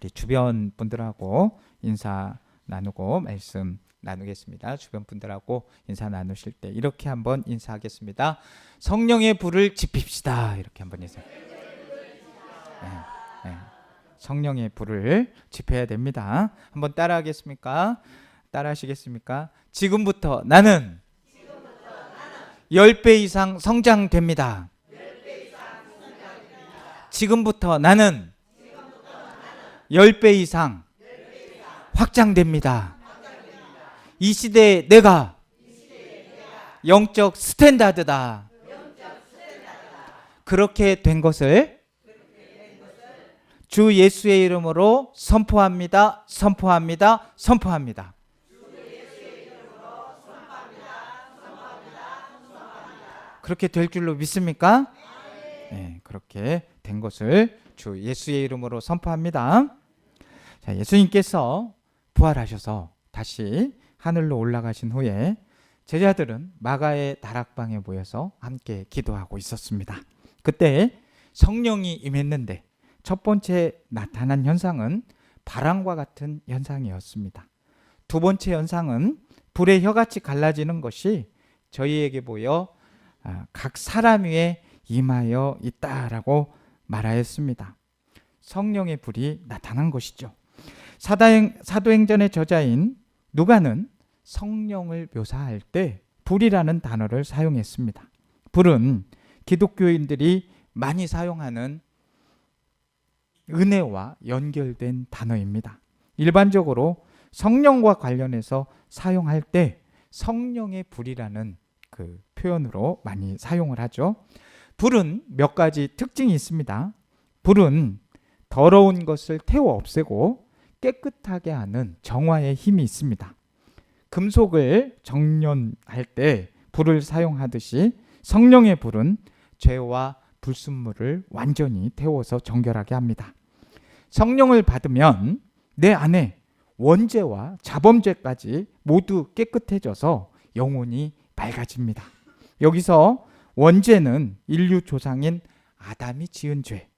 우리 주변 분들하고 인사 나누고 말씀 나누겠습니다. 주변 분들하고 인사 나누실 때 이렇게 한번 인사하겠습니다. 성령의 불을 지핍시다. 이렇게 한번 인사. 네. 성령의 불을 지펴야 됩니다. 한번 따라하겠습니까? 따라하시겠습니까? 지금부터 나는 10배 이상 성장됩니다. 지금부터 나는 10배 이상 확장됩니다. 이 시대에 내가 영적 스탠다드다. 그렇게 된 것을 주 예수의 이름으로 선포합니다. 선포합니다. 선포합니다. 그렇게 될 줄로 믿습니까? 네, 그렇게 된 것을 주 예수의 이름으로 선포합니다. 자, 예수님께서 부활하셔서 다시 하늘로 올라가신 후에 제자들은 마가의 다락방에 모여서 함께 기도하고 있었습니다. 그때 성령이 임했는데 첫 번째 나타난 현상은 바람과 같은 현상이었습니다. 두 번째 현상은 불의 혀같이 갈라지는 것이 저희에게 보여 각 사람 위에 임하여 있다라고 말하였습니다. 성령의 불이 나타난 것이죠. 사도행전의 저자인 누가는 성령을 묘사할 때 불이라는 단어를 사용했습니다. 불은 기독교인들이 많이 사용하는 은혜와 연결된 단어입니다. 일반적으로 성령과 관련해서 사용할 때 성령의 불이라는 그 표현으로 많이 사용을 하죠. 불은 몇 가지 특징이 있습니다. 불은 더러운 것을 태워 없애고 깨끗하게 하는 정화의 힘이 있습니다. 금속을 정련할 때 불을 사용하듯이 성령의 불은 죄와 불순물을 완전히 태워서 정결하게 합니다. 성령을 받으면 내 안에 원죄와 자범죄까지 모두 깨끗해져서 영혼이 맑아집니다. 여기서 원죄는 인류 조상인 아담이 지은 죄,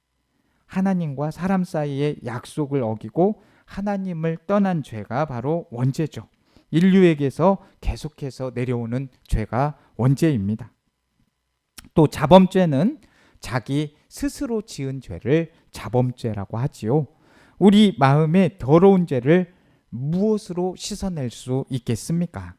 하나님과 사람 사이의 약속을 어기고 하나님을 떠난 죄가 바로 원죄죠. 인류에게서 계속해서 내려오는 죄가 원죄입니다. 또 자범죄는 자기 스스로 지은 죄를 자범죄라고 하지요. 우리 마음의 더러운 죄를 무엇으로 씻어낼 수 있겠습니까?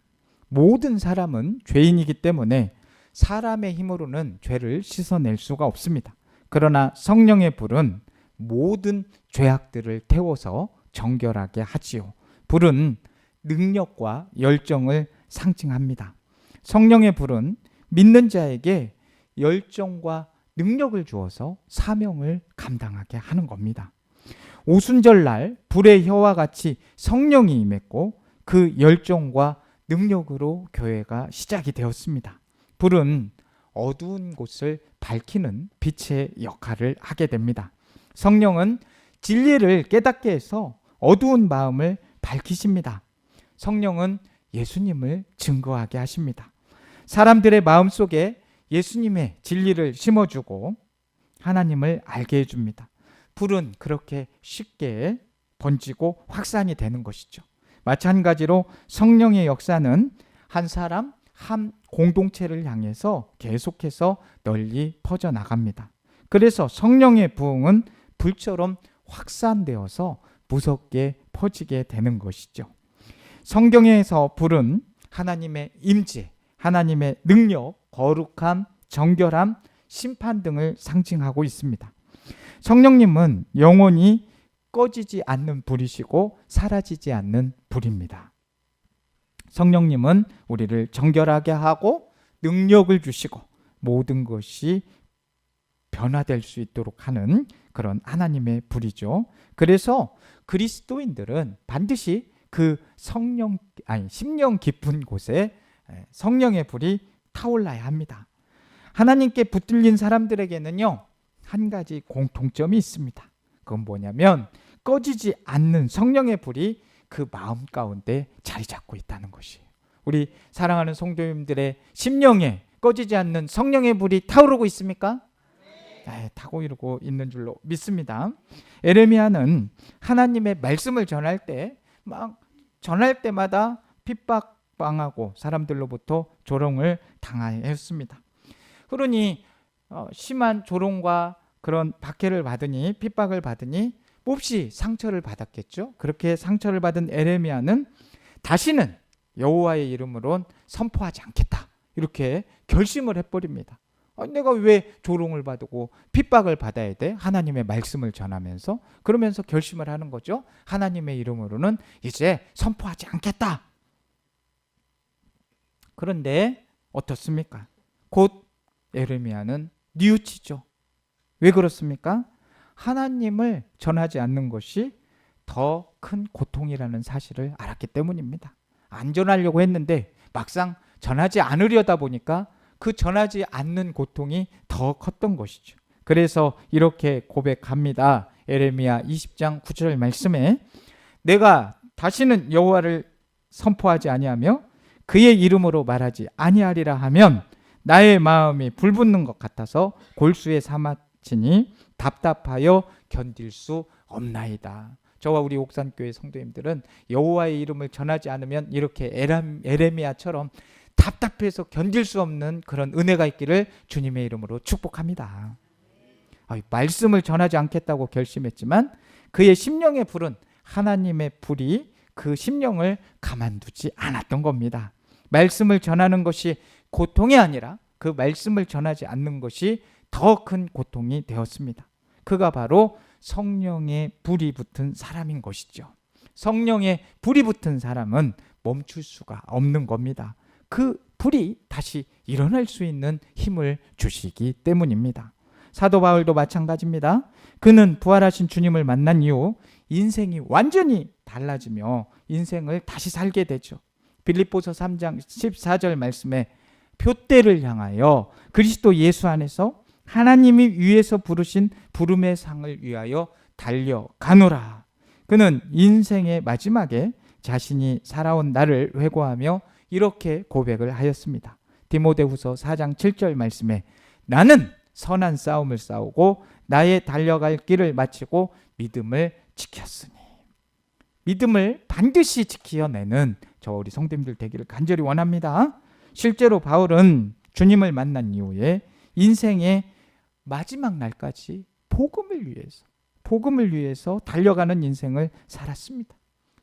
모든 사람은 죄인이기 때문에 사람의 힘으로는 죄를 씻어낼 수가 없습니다. 그러나 성령의 불은 모든 죄악들을 태워서 정결하게 하지요. 불은 능력과 열정을 상징합니다. 성령의 불은 믿는 자에게 열정과 능력을 주어서 사명을 감당하게 하는 겁니다. 오순절날 불의 혀와 같이 성령이 임했고 그 열정과 능력으로 교회가 시작이 되었습니다. 불은 어두운 곳을 밝히는 빛의 역할을 하게 됩니다. 성령은 진리를 깨닫게 해서 어두운 마음을 밝히십니다. 성령은 예수님을 증거하게 하십니다. 사람들의 마음속에 예수님의 진리를 심어주고 하나님을 알게 해줍니다. 불은 그렇게 쉽게 번지고 확산이 되는 것이죠. 마찬가지로 성령의 역사는 한 사람, 한 공동체를 향해서 계속해서 널리 퍼져나갑니다. 그래서 성령의 부흥은 불처럼 확산되어서 무섭게 퍼지게 되는 것이죠. 성경에서 불은 하나님의 임재, 하나님의 능력, 거룩함, 정결함, 심판 등을 상징하고 있습니다. 성령님은 영원히 꺼지지 않는 불이시고 사라지지 않는 불입니다. 성령님은 우리를 정결하게 하고 능력을 주시고 모든 것이 변화될 수 있도록 하는 그런 하나님의 불이죠. 그래서 그리스도인들은 반드시 그 심령 깊은 곳에 성령의 불이 타올라야 합니다. 하나님께 붙들린 사람들에게는요, 한 가지 공통점이 있습니다. 그건 뭐냐면 꺼지지 않는 성령의 불이 그 마음 가운데 자리 잡고 있다는 것이에요. 우리 사랑하는 성도님들의 심령에 꺼지지 않는 성령의 불이 타오르고 있습니까? 타고 이러고 있는 줄로 믿습니다. 에레미야는 하나님의 말씀을 전할 때 막 전할 때마다 핍박당하고 사람들로부터 조롱을 당하였습니다. 그러니 심한 조롱과 그런 박해를 받으니 핍박을 받으니 몹시 상처를 받았겠죠. 그렇게 상처를 받은 에레미야는 다시는 여호와의 이름으론 선포하지 않겠다, 이렇게 결심을 해버립니다. 내가 왜 조롱을 받고 핍박을 받아야 돼? 하나님의 말씀을 전하면서, 그러면서 결심을 하는 거죠. 하나님의 이름으로는 이제 선포하지 않겠다. 그런데 어떻습니까? 곧 에레미야는 뉘우치죠. 왜 그렇습니까? 하나님을 전하지 않는 것이 더 큰 고통이라는 사실을 알았기 때문입니다. 안 전하려고 했는데 막상 전하지 않으려다 보니까 그 전하지 않는 고통이 더 컸던 것이죠. 그래서 이렇게 고백합니다. 에레미야 20장 9절 말씀에 내가 다시는 여호와를 선포하지 아니하며 그의 이름으로 말하지 아니하리라 하면 나의 마음이 불붙는 것 같아서 골수에 사마치니 답답하여 견딜 수 없나이다. 저와 우리 옥산교회 성도님들은 여호와의 이름을 전하지 않으면 이렇게 에레미야처럼 답답해서 견딜 수 없는 그런 은혜가 있기를 주님의 이름으로 축복합니다. 말씀을 전하지 않겠다고 결심했지만 그의 심령의 불은, 하나님의 불이 그 심령을 가만두지 않았던 겁니다. 말씀을 전하는 것이 고통이 아니라 그 말씀을 전하지 않는 것이 더 큰 고통이 되었습니다. 그가 바로 성령의 불이 붙은 사람인 것이죠. 성령의 불이 붙은 사람은 멈출 수가 없는 겁니다. 그 불이 다시 일어날 수 있는 힘을 주시기 때문입니다. 사도 바울도 마찬가지입니다. 그는 부활하신 주님을 만난 이후 인생이 완전히 달라지며 인생을 다시 살게 되죠. 빌립보서 3장 14절 말씀에 표대를 향하여 그리스도 예수 안에서 하나님이 위에서 부르신 부름의 상을 위하여 달려가노라. 그는 인생의 마지막에 자신이 살아온 날을 회고하며 이렇게 고백을 하였습니다. 디모데후서 4장 7절 말씀에 나는 선한 싸움을 싸우고 나의 달려갈 길을 마치고 믿음을 지켰으니. 믿음을 반드시 지켜내는 저 우리 성도님들 되기를 간절히 원합니다. 실제로 바울은 주님을 만난 이후에 인생의 마지막 날까지 복음을 위해서 달려가는 인생을 살았습니다.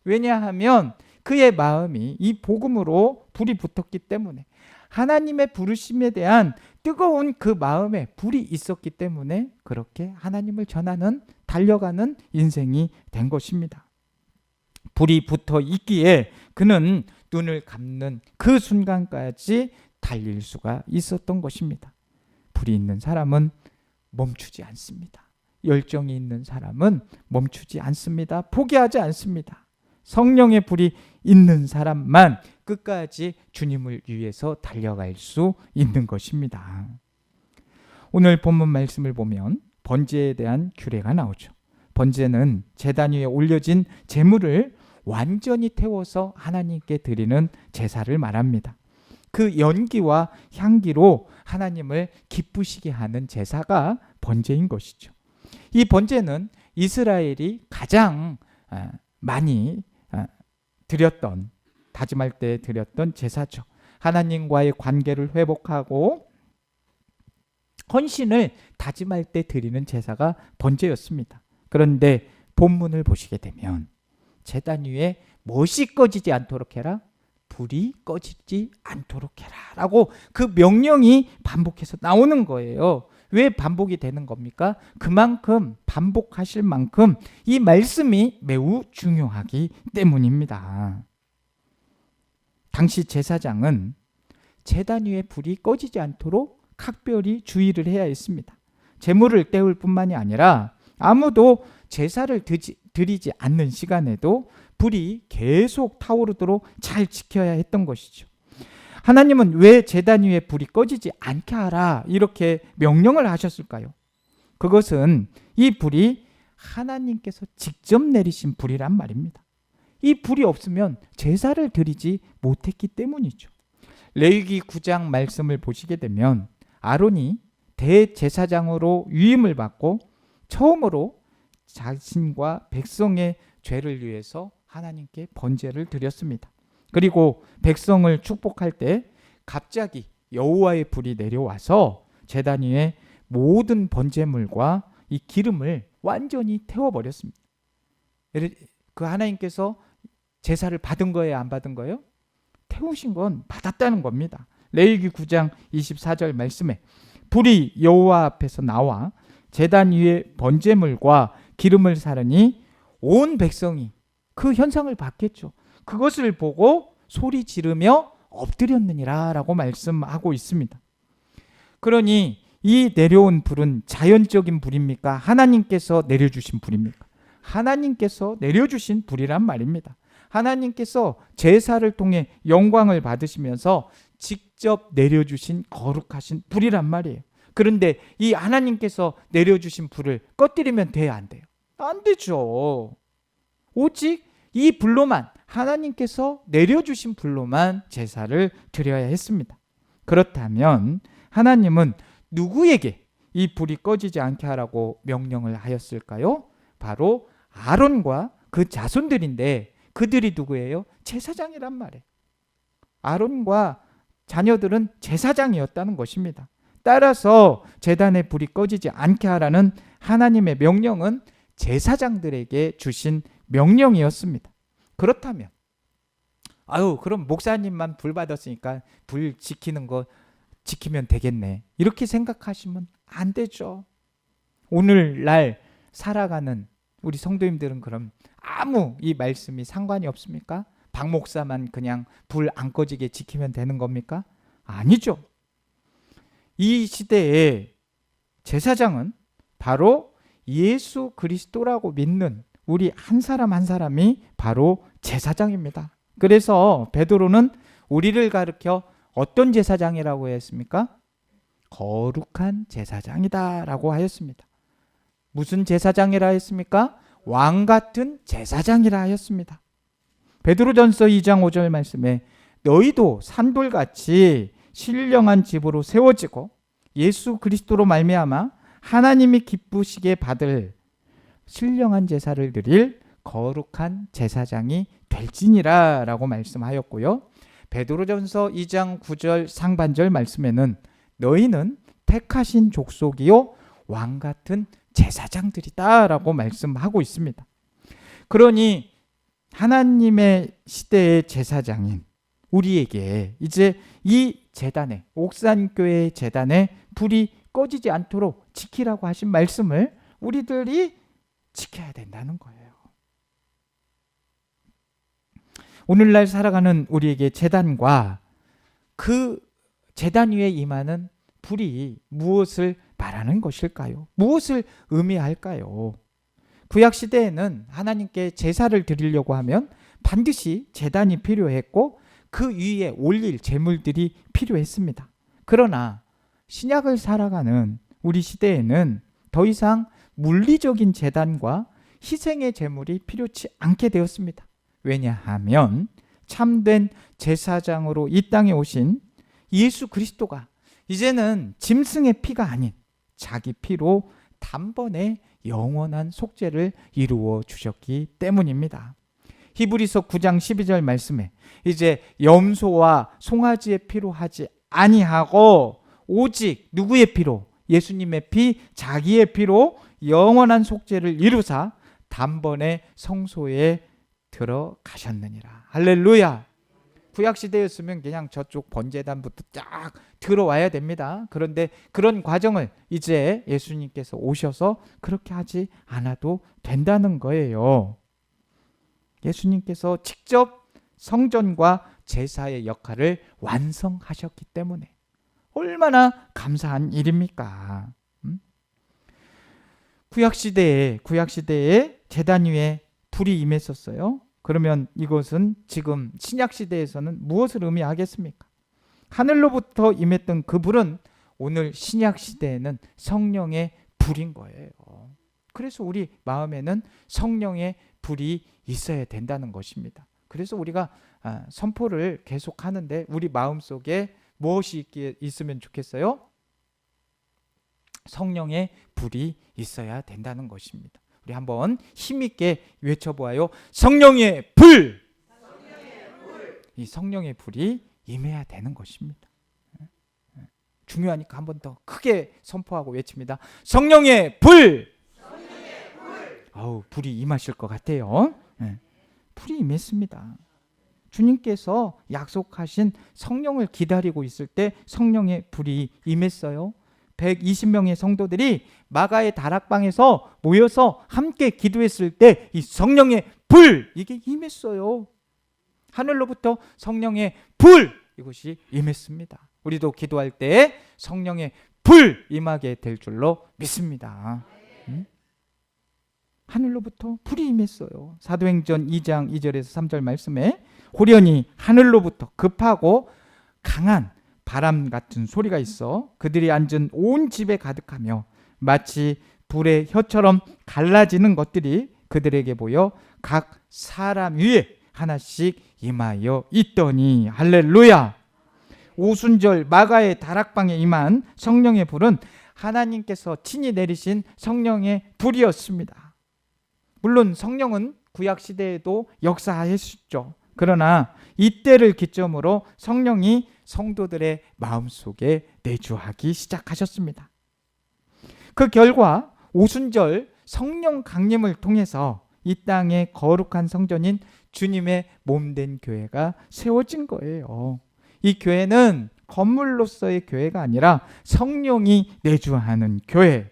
왜냐하면 그의 마음이 이 복음으로 불이 붙었기 때문에, 하나님의 부르심에 대한 뜨거운 그 마음에 불이 있었기 때문에 그렇게 하나님을 전하는, 달려가는 인생이 된 것입니다. 불이 붙어 있기에 그는 눈을 감는 그 순간까지 달릴 수가 있었던 것입니다. 불이 있는 사람은 멈추지 않습니다. 열정이 있는 사람은 멈추지 않습니다. 포기하지 않습니다. 성령의 불이 있는 사람만 끝까지 주님을 위해서 달려갈 수 있는 것입니다. 오늘 본문 말씀을 보면 번제에 대한 규례가 나오죠. 번제는 제단 위에 올려진 제물을 완전히 태워서 하나님께 드리는 제사를 말합니다. 그 연기와 향기로 하나님을 기쁘시게 하는 제사가 번제인 것이죠. 이 번제는 이스라엘이 가장 많이 드렸던, 다짐할 때 드렸던 제사죠. 하나님과의 관계를 회복하고 헌신을 다짐할 때 드리는 제사가 번제였습니다. 그런데 본문을 보시게 되면 제단 위에 못이 꺼지지 않도록 해라, 불이 꺼지지 않도록 해라 라고 그 명령이 반복해서 나오는 거예요. 왜 반복이 되는 겁니까? 그만큼 반복하실 만큼 이 말씀이 매우 중요하기 때문입니다. 당시 제사장은 제단 위에 불이 꺼지지 않도록 각별히 주의를 해야 했습니다. 제물을 떼울 뿐만이 아니라 아무도 제사를 드리지 않는 시간에도 불이 계속 타오르도록 잘 지켜야 했던 것이죠. 하나님은 왜 제단 위에 불이 꺼지지 않게 하라 이렇게 명령을 하셨을까요? 그것은 이 불이 하나님께서 직접 내리신 불이란 말입니다. 이 불이 없으면 제사를 드리지 못했기 때문이죠. 레위기 9장 말씀을 보시게 되면 아론이 대제사장으로 위임을 받고 처음으로 자신과 백성의 죄를 위해서 하나님께 번제를 드렸습니다. 그리고 백성을 축복할 때 갑자기 여호와의 불이 내려와서 제단 위에 모든 번제물과 이 기름을 완전히 태워버렸습니다. 그 하나님께서 제사를 받은 거예요, 안 받은 거예요? 태우신 건 받았다는 겁니다. 레위기 9장 24절 말씀에 불이 여호와 앞에서 나와 제단 위에 번제물과 기름을 사르니 온 백성이 그 현상을 봤겠죠. 그것을 보고 소리 지르며 엎드렸느니라 라고 말씀하고 있습니다. 그러니 이 내려온 불은 자연적인 불입니까? 하나님께서 내려주신 불입니까? 하나님께서 내려주신 불이란 말입니다. 하나님께서 제사를 통해 영광을 받으시면서 직접 내려주신 거룩하신 불이란 말이에요. 그런데 이 하나님께서 내려주신 불을 꺼뜨리면 돼야 안 돼요? 안 되죠. 오직 이 불로만, 하나님께서 내려주신 불로만 제사를 드려야 했습니다. 그렇다면 하나님은 누구에게 이 불이 꺼지지 않게 하라고 명령을 하였을까요? 바로 아론과 그 자손들인데 그들이 누구예요? 제사장이란 말이에요. 아론과 자녀들은 제사장이었다는 것입니다. 따라서 제단의 불이 꺼지지 않게 하라는 하나님의 명령은 제사장들에게 주신 명령이었습니다. 그렇다면 그럼 목사님만 불 받았으니까 불 지키는 거 지키면 되겠네, 이렇게 생각하시면 안 되죠. 오늘날 살아가는 우리 성도님들은 그럼 아무 이 말씀이 상관이 없습니까? 박 목사만 그냥 불 안 꺼지게 지키면 되는 겁니까? 아니죠. 이 시대의 제사장은 바로 예수 그리스도라고 믿는 우리 한 사람 한 사람이 바로 제사장입니다. 그래서 베드로는 우리를 가르쳐 어떤 제사장이라고 했습니까? 거룩한 제사장이다 라고 하였습니다. 무슨 제사장이라 했습니까? 왕 같은 제사장이라 하였습니다. 베드로전서 2장 5절 말씀에 너희도 산돌같이 신령한 집으로 세워지고 예수 그리스도로 말미암아 하나님이 기쁘시게 받을 신령한 제사를 드릴 거룩한 제사장이 될지니라 라고 말씀하였고요. 베드로전서 2장 9절 상반절 말씀에는 너희는 택하신 족속이요 왕 같은 제사장들이다 라고 말씀하고 있습니다. 그러니 하나님의 시대의 제사장인 우리에게 이제 이 제단에, 옥산교회 제단에 불이 꺼지지 않도록 지키라고 하신 말씀을 우리들이 지켜야 된다는 거예요. 오늘날 살아가는 우리에게 제단과 그 제단 위에 임하는 불이 무엇을 말하는 것일까요? 무엇을 의미할까요? 구약시대에는 하나님께 제사를 드리려고 하면 반드시 제단이 필요했고 그 위에 올릴 제물들이 필요했습니다. 그러나 신약을 살아가는 우리 시대에는 더 이상 물리적인 제단과 희생의 제물이 필요치 않게 되었습니다. 왜냐하면 참된 제사장으로 이 땅에 오신 예수 그리스도가 이제는 짐승의 피가 아닌 자기 피로 단번에 영원한 속죄를 이루어 주셨기 때문입니다. 히브리서 9장 12절 말씀에 이제 염소와 송아지의 피로 하지 아니하고 오직 누구의 피로? 예수님의 피, 자기의 피로 영원한 속죄를 이루사 단번에 성소에 들어가셨느니라. 할렐루야. 구약시대였으면 그냥 저쪽 번제단부터 쫙 들어와야 됩니다. 그런데 그런 과정을 이제 예수님께서 오셔서 그렇게 하지 않아도 된다는 거예요. 예수님께서 직접 성전과 제사의 역할을 완성하셨기 때문에 얼마나 감사한 일입니까? 구약시대에 제단 위에 불이 임했었어요. 그러면 이것은 지금 신약시대에서는 무엇을 의미하겠습니까? 하늘로부터 임했던 그 불은 오늘 신약시대에는 성령의 불인 거예요. 그래서 우리 마음에는 성령의 불이 있어야 된다는 것입니다. 그래서 우리가 선포를 계속 하는데 우리 마음속에 무엇이 있으면 좋겠어요? 성령의 불이 있어야 된다는 것입니다. 우리 한번 힘있게 외쳐보아요. 성령의 불! 이 성령의 불이 임해야 되는 것입니다. 중요하니까 한 번 더 크게 선포하고 외칩니다. 성령의 불! 불이 임하실 것 같아요. 불이 임했습니다. 주님께서 약속하신 성령을 기다리고 있을 때 성령의 불이 임했어요. 120명의 성도들이 마가의 다락방에서 모여서 함께 기도했을 때 이 성령의 불, 이게 임했어요. 하늘로부터 성령의 불, 이것이 임했습니다. 우리도 기도할 때 성령의 불 임하게 될 줄로 믿습니다. 하늘로부터 불이 임했어요. 사도행전 2장 2절에서 3절 말씀에 호련히 하늘로부터 급하고 강한 바람 같은 소리가 있어 그들이 앉은 온 집에 가득하며 마치 불의 혀처럼 갈라지는 것들이 그들에게 보여 각 사람 위에 하나씩 임하여 있더니 할렐루야. 오순절 마가의 다락방에 임한 성령의 불은 하나님께서 친히 내리신 성령의 불이었습니다. 물론 성령은 구약시대에도 역사하셨죠. 그러나 이때를 기점으로 성령이 성도들의 마음속에 내주하기 시작하셨습니다. 그 결과 오순절 성령 강림을 통해서 이 땅의 거룩한 성전인 주님의 몸된 교회가 세워진 거예요. 이 교회는 건물로서의 교회가 아니라 성령이 내주하는 교회,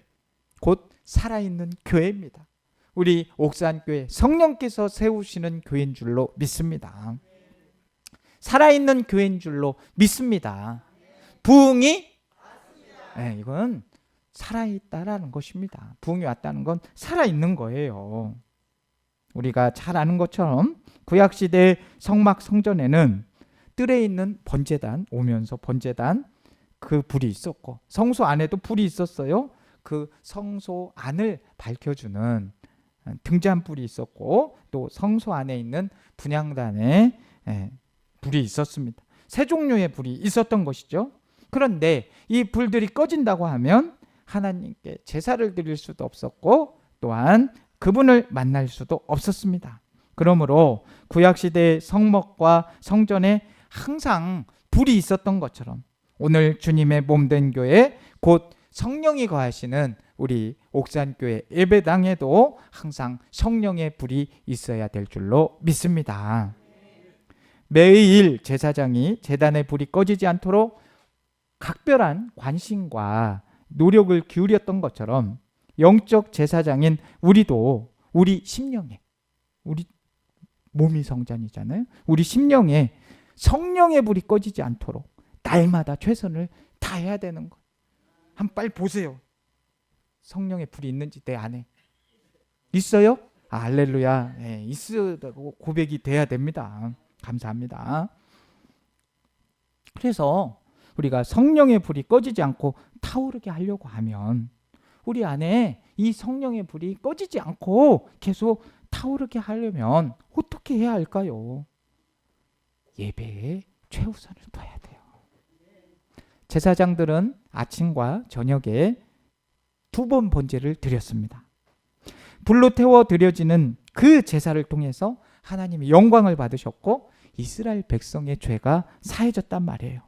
곧 살아있는 교회입니다. 우리 옥산교회 성령께서 세우시는 교회인 줄로 믿습니다. 살아있는 교회인 줄로 믿습니다. 부흥이 이건 살아있다라는 것입니다. 부흥이 왔다는 건 살아있는 거예요. 우리가 잘 아는 것처럼 구약시대 성막 성전에는 뜰에 있는 번제단, 오면서 번제단 그 불이 있었고 성소 안에도 불이 있었어요. 그 성소 안을 밝혀주는 등잔불이 있었고 또 성소 안에 있는 분향단에 불이 있었습니다. 세 종류의 불이 있었던 것이죠. 그런데 이 불들이 꺼진다고 하면 하나님께 제사를 드릴 수도 없었고 또한 그분을 만날 수도 없었습니다. 그러므로 구약시대의 성막과 성전에 항상 불이 있었던 것처럼 오늘 주님의 몸된 교회 곧 성령이 거하시는 우리 옥산교회 예배당에도 항상 성령의 불이 있어야 될 줄로 믿습니다. 매일 제사장이 제단의 불이 꺼지지 않도록 각별한 관심과 노력을 기울였던 것처럼 영적 제사장인 우리도 우리 심령에, 우리 몸이 성전이잖아요. 우리 심령에 성령의 불이 꺼지지 않도록 날마다 최선을 다해야 되는 거예요. 한번 빨리 보세요. 성령의 불이 있는지 내 안에 있어요? 할렐루야. 있으라고 고백이 돼야 됩니다. 감사합니다. 그래서 우리가 성령의 불이 꺼지지 않고 타오르게 하려고 하면 우리 안에 이 성령의 불이 꺼지지 않고 계속 타오르게 하려면 어떻게 해야 할까요? 예배에 최우선을 둬야 돼요. 제사장들은 아침과 저녁에 2번 번제를 드렸습니다. 불로 태워 드려지는 그 제사를 통해서 하나님이 영광을 받으셨고 이스라엘 백성의 죄가 사해졌단 말이에요.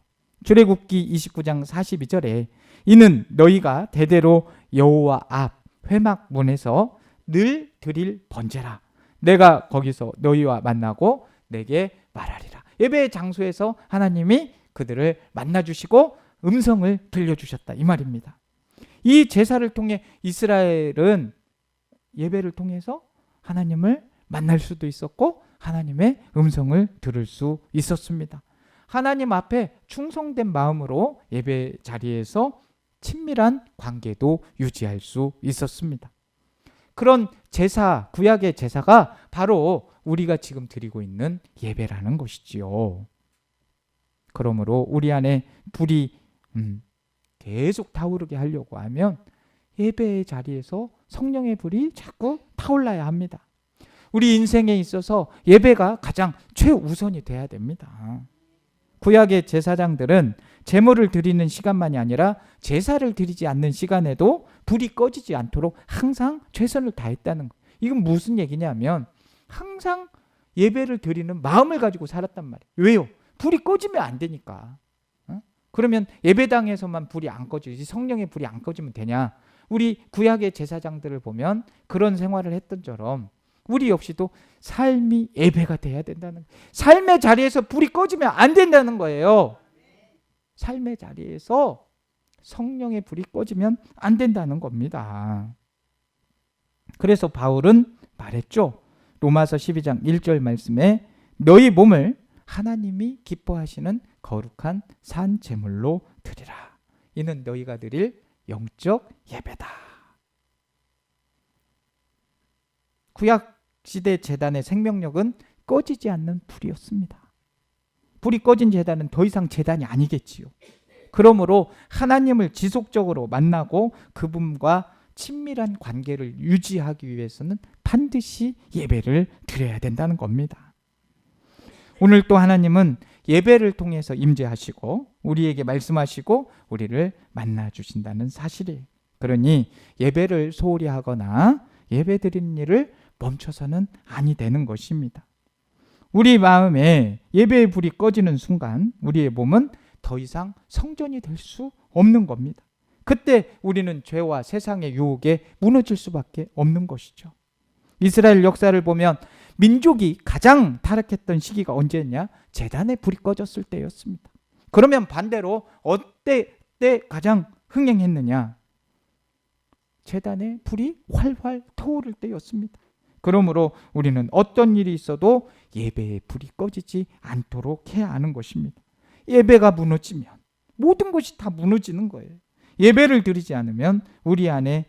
출애굽기 29장 42절에 이는 너희가 대대로 여호와 앞 회막문에서 늘 드릴 번제라. 내가 거기서 너희와 만나고 내게 말하리라. 예배의 장소에서 하나님이 그들을 만나주시고 음성을 들려주셨다 이 말입니다. 이 제사를 통해 이스라엘은 예배를 통해서 하나님을 만날 수도 있었고 하나님의 음성을 들을 수 있었습니다. 하나님 앞에 충성된 마음으로 예배 자리에서 친밀한 관계도 유지할 수 있었습니다. 그런 제사, 구약의 제사가 바로 우리가 지금 드리고 있는 예배라는 것이지요. 그러므로 우리 안에 불이 계속 타오르게 하려고 하면 예배의 자리에서 성령의 불이 자꾸 타올라야 합니다. 우리 인생에 있어서 예배가 가장 최우선이 돼야 됩니다. 구약의 제사장들은 제물을 드리는 시간만이 아니라 제사를 드리지 않는 시간에도 불이 꺼지지 않도록 항상 최선을 다했다는 거예요. 이건 무슨 얘기냐면 항상 예배를 드리는 마음을 가지고 살았단 말이에요. 왜요? 불이 꺼지면 안 되니까. 그러면 예배당에서만 불이 안 꺼지지 성령의 불이 안 꺼지면 되냐? 우리 구약의 제사장들을 보면 그런 생활을 했던처럼 우리 역시도 삶이 예배가 돼야 된다는 거예요. 삶의 자리에서 불이 꺼지면 안 된다는 거예요. 삶의 자리에서 성령의 불이 꺼지면 안 된다는 겁니다. 그래서 바울은 말했죠. 로마서 12장 1절 말씀에 너희 몸을 하나님이 기뻐하시는 거룩한 산 제물로 드리라. 이는 너희가 드릴 영적 예배다. 구약 시대 제단의 생명력은 꺼지지 않는 불이었습니다. 불이 꺼진 제단은 더 이상 제단이 아니겠지요. 그러므로 하나님을 지속적으로 만나고 그분과 친밀한 관계를 유지하기 위해서는 반드시 예배를 드려야 된다는 겁니다. 오늘 또 하나님은 예배를 통해서 임재하시고 우리에게 말씀하시고 우리를 만나 주신다는 사실이에요. 그러니 예배를 소홀히 하거나 예배 드리는 일을 멈춰서는 아니 되는 것입니다. 우리 마음에 예배의 불이 꺼지는 순간 우리의 몸은 더 이상 성전이 될 수 없는 겁니다. 그때 우리는 죄와 세상의 유혹에 무너질 수밖에 없는 것이죠. 이스라엘 역사를 보면 민족이 가장 타락했던 시기가 언제였냐? 제단에 불이 꺼졌을 때였습니다. 그러면 반대로 때 가장 흥행했느냐? 제단에 불이 활활 타오를 때였습니다. 그러므로 우리는 어떤 일이 있어도 예배의 불이 꺼지지 않도록 해야 하는 것입니다. 예배가 무너지면 모든 것이 다 무너지는 거예요. 예배를 드리지 않으면 우리 안에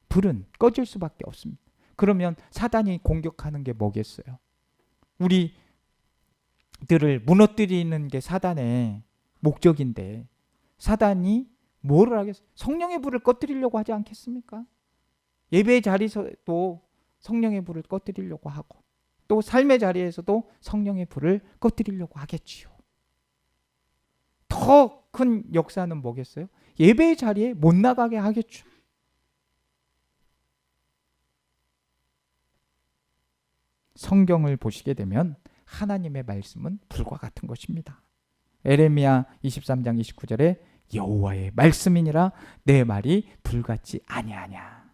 불은 꺼질 수밖에 없습니다. 그러면 사단이 공격하는 게 뭐겠어요? 우리들을 무너뜨리는 게 사단의 목적인데 사단이 뭐를 하겠어요? 성령의 불을 꺼뜨리려고 하지 않겠습니까? 예배의 자리에서도 성령의 불을 꺼뜨리려고 하고 또 삶의 자리에서도 성령의 불을 꺼뜨리려고 하겠지요. 더 큰 역사는 뭐겠어요? 예배의 자리에 못 나가게 하겠죠. 성경을 보시게 되면 하나님의 말씀은 불과 같은 것입니다. 에레미야 23장 29절에 여호와의 말씀이니라 내 말이 불같이 아니하냐.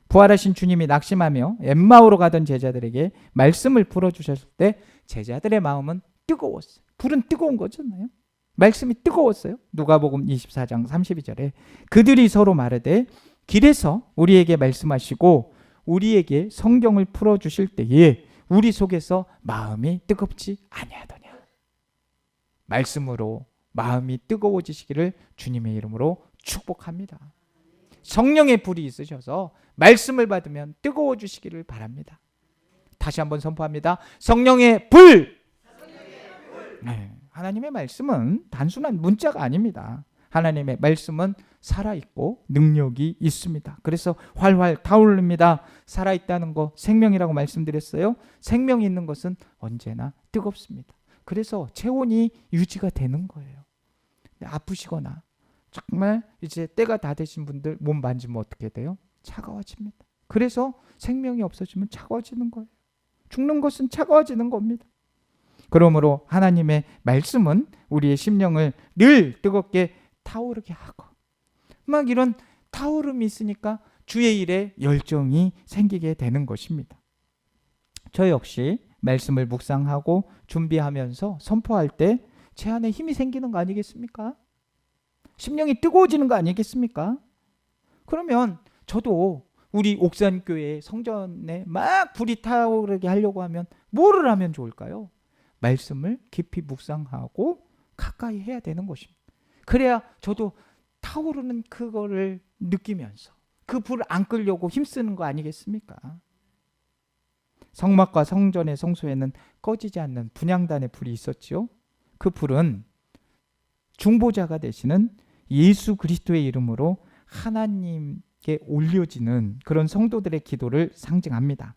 부활하신 주님이 낙심하며 엠마오로 가던 제자들에게 말씀을 풀어주셨을 때 제자들의 마음은 뜨거웠어요. 불은 뜨거운 거잖아요. 말씀이 뜨거웠어요. 누가복음 24장 32절에 그들이 서로 말하되 길에서 우리에게 말씀하시고 우리에게 성경을 풀어주실 때에 우리 속에서 마음이 뜨겁지 아니하더냐. 말씀으로 마음이 뜨거워지시기를 주님의 이름으로 축복합니다. 성령의 불이 있으셔서 말씀을 받으면 뜨거워지시기를 바랍니다. 다시 한번 선포합니다. 성령의 불! 네, 하나님의 말씀은 단순한 문자가 아닙니다. 하나님의 말씀은 살아있고 능력이 있습니다. 그래서 활활 타오릅니다. 살아있다는 거 생명이라고 말씀드렸어요. 생명이 있는 것은 언제나 뜨겁습니다. 그래서 체온이 유지가 되는 거예요. 아프시거나 정말 이제 때가 다 되신 분들 몸 만지면 어떻게 돼요? 차가워집니다. 그래서 생명이 없어지면 차가워지는 거예요. 죽는 것은 차가워지는 겁니다. 그러므로 하나님의 말씀은 우리의 심령을 늘 뜨겁게 타오르게 하고 막 이런 타오름이 있으니까 주의 일에 열정이 생기게 되는 것입니다. 저 역시 말씀을 묵상하고 준비하면서 선포할 때 제 안에 힘이 생기는 거 아니겠습니까? 심령이 뜨거워지는 거 아니겠습니까? 그러면 저도 우리 옥산교회 성전에 막 불이 타오르게 하려고 하면 뭐를 하면 좋을까요? 말씀을 깊이 묵상하고 가까이 해야 되는 것입니다. 그래야 저도 타오르는 그거를 느끼면서 그 불을 안 끌려고 힘쓰는 거 아니겠습니까? 성막과 성전의 성소에는 꺼지지 않는 분향단의 불이 있었지요. 그 불은 중보자가 되시는 예수 그리스도의 이름으로 하나님께 올려지는 그런 성도들의 기도를 상징합니다.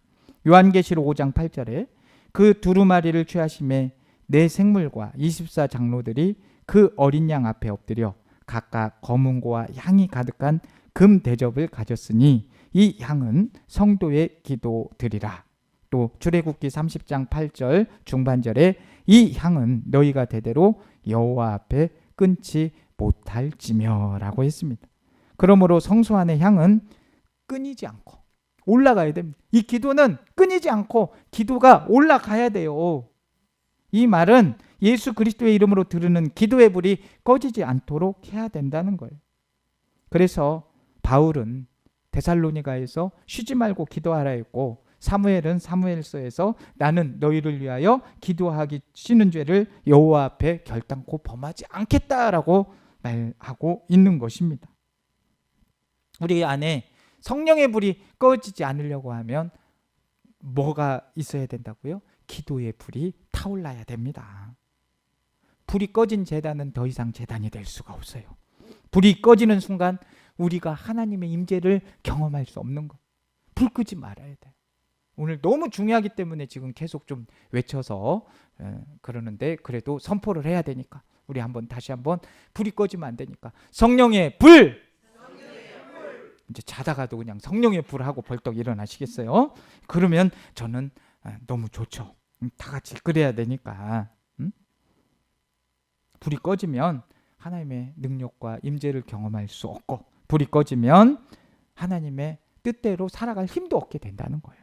요한계시록 5장 8절에 그 두루마리를 취하심에 내 생물과 24 장로들이 그 어린 양 앞에 엎드려 각각 검은고와 향이 가득한 금 대접을 가졌으니 이 향은 성도의 기도드리라. 또 출애굽기 30장 8절 중반절에 이 향은 너희가 대대로 여호와 앞에 끊지 못할지며라고 했습니다. 그러므로 성소 안의 향은 끊이지 않고 올라가야 됩니다. 이 기도는 끊이지 않고 기도가 올라가야 돼요. 이 말은 예수 그리스도의 이름으로 드르는 기도의 불이 꺼지지 않도록 해야 된다는 거예요. 그래서 바울은 데살로니가에서 쉬지 말고 기도하라 했고, 사무엘은 사무엘서에서 나는 너희를 위하여 기도하기 쉬는 죄를 여호와 앞에 결단코 범하지 않겠다라고 말하고 있는 것입니다. 우리 안에 성령의 불이 꺼지지 않으려고 하면 뭐가 있어야 된다고요? 기도의 불이 타올라야 됩니다. 불이 꺼진 제단은 더 이상 제단이 될 수가 없어요. 불이 꺼지는 순간 우리가 하나님의 임재를 경험할 수 없는 것. 불 끄지 말아야 돼. 오늘 너무 중요하기 때문에 지금 계속 좀 외쳐서 그러는데, 그래도 선포를 해야 되니까 우리 다시 한번 불이 꺼지면 안 되니까 성령의 불! 이제 자다가도 그냥 성령의 불 하고 벌떡 일어나시겠어요? 그러면 저는 너무 좋죠. 다 같이 그래야 되니까. 불이 꺼지면 하나님의 능력과 임재를 경험할 수 없고, 불이 꺼지면 하나님의 뜻대로 살아갈 힘도 얻게 된다는 거예요.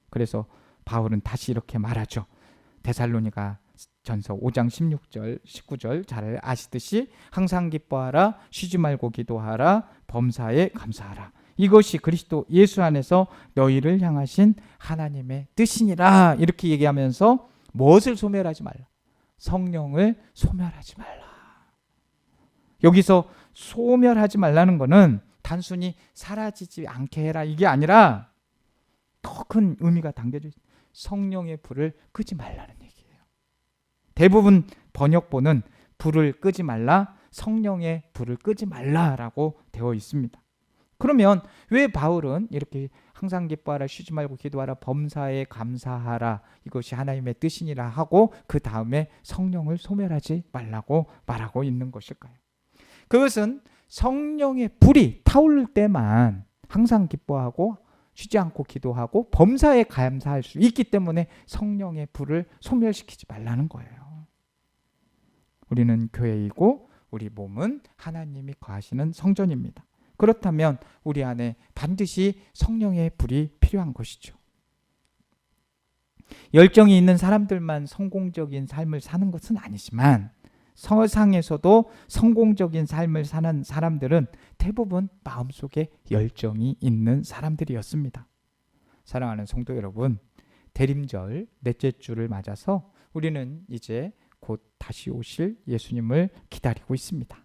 그래서 바울은 다시 이렇게 말하죠. 데살로니가 전서 5장 16절 19절 잘 아시듯이 항상 기뻐하라, 쉬지 말고 기도하라, 범사에 감사하라. 이것이 그리스도 예수 안에서 너희를 향하신 하나님의 뜻이니라. 이렇게 얘기하면서 무엇을 소멸하지 말라? 성령을 소멸하지 말라. 여기서 소멸하지 말라는 것은 단순히 사라지지 않게 해라 이게 아니라 더 큰 의미가 담겨져 있어요. 성령의 불을 끄지 말라는 얘기예요. 대부분 번역본은 불을 끄지 말라, 성령의 불을 끄지 말라라고 되어 있습니다. 그러면 왜 바울은 이렇게 항상 기뻐하라, 쉬지 말고 기도하라, 범사에 감사하라, 이것이 하나님의 뜻이니라 하고 그 다음에 성령을 소멸하지 말라고 말하고 있는 것일까요? 그것은 성령의 불이 타오를 때만 항상 기뻐하고 쉬지 않고 기도하고 범사에 감사할 수 있기 때문에 성령의 불을 소멸시키지 말라는 거예요. 우리는 교회이고 우리 몸은 하나님이 거하시는 성전입니다. 그렇다면 우리 안에 반드시 성령의 불이 필요한 것이죠. 열정이 있는 사람들만 성공적인 삶을 사는 것은 아니지만 세상에서도 성공적인 삶을 사는 사람들은 대부분 마음속에 열정이 있는 사람들이었습니다. 사랑하는 성도 여러분, 대림절 넷째 주를 맞아서 우리는 이제 곧 다시 오실 예수님을 기다리고 있습니다.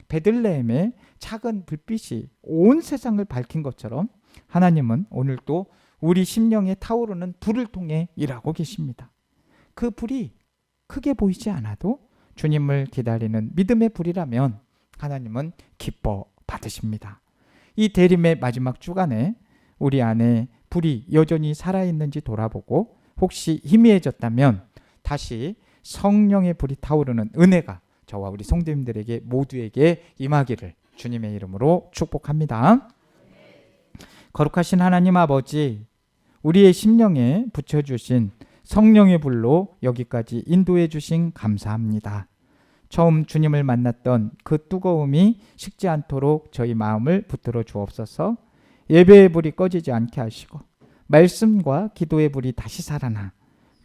베들레헴의 작은 불빛이 온 세상을 밝힌 것처럼 하나님은 오늘도 우리 심령에 타오르는 불을 통해 일하고 계십니다. 그 불이 크게 보이지 않아도 주님을 기다리는 믿음의 불이라면 하나님은 기뻐 받으십니다. 이 대림의 마지막 주간에 우리 안에 불이 여전히 살아있는지 돌아보고 혹시 희미해졌다면 다시 성령의 불이 타오르는 은혜가 저와 우리 성도님들에게 모두에게 임하기를 주님의 이름으로 축복합니다. 거룩하신 하나님 아버지, 우리의 심령에 붙여주신 성령의 불로 여기까지 인도해 주신 감사합니다. 처음 주님을 만났던 그 뜨거움이 식지 않도록 저희 마음을 붙들어 주옵소서. 예배의 불이 꺼지지 않게 하시고 말씀과 기도의 불이 다시 살아나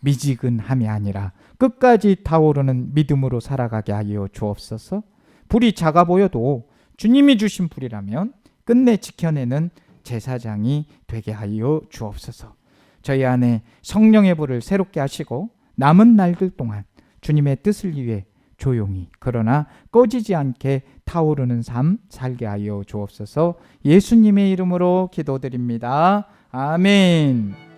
미지근함이 아니라 끝까지 타오르는 믿음으로 살아가게 하여 주옵소서. 불이 작아 보여도 주님이 주신 불이라면 끝내 지켜내는 제사장이 되게 하여 주옵소서. 저희 안에 성령의 불을 새롭게 하시고 남은 날들 동안 주님의 뜻을 위해 조용히 그러나 꺼지지 않게 타오르는 삶 살게 하여 주옵소서. 예수님의 이름으로 기도드립니다. 아멘.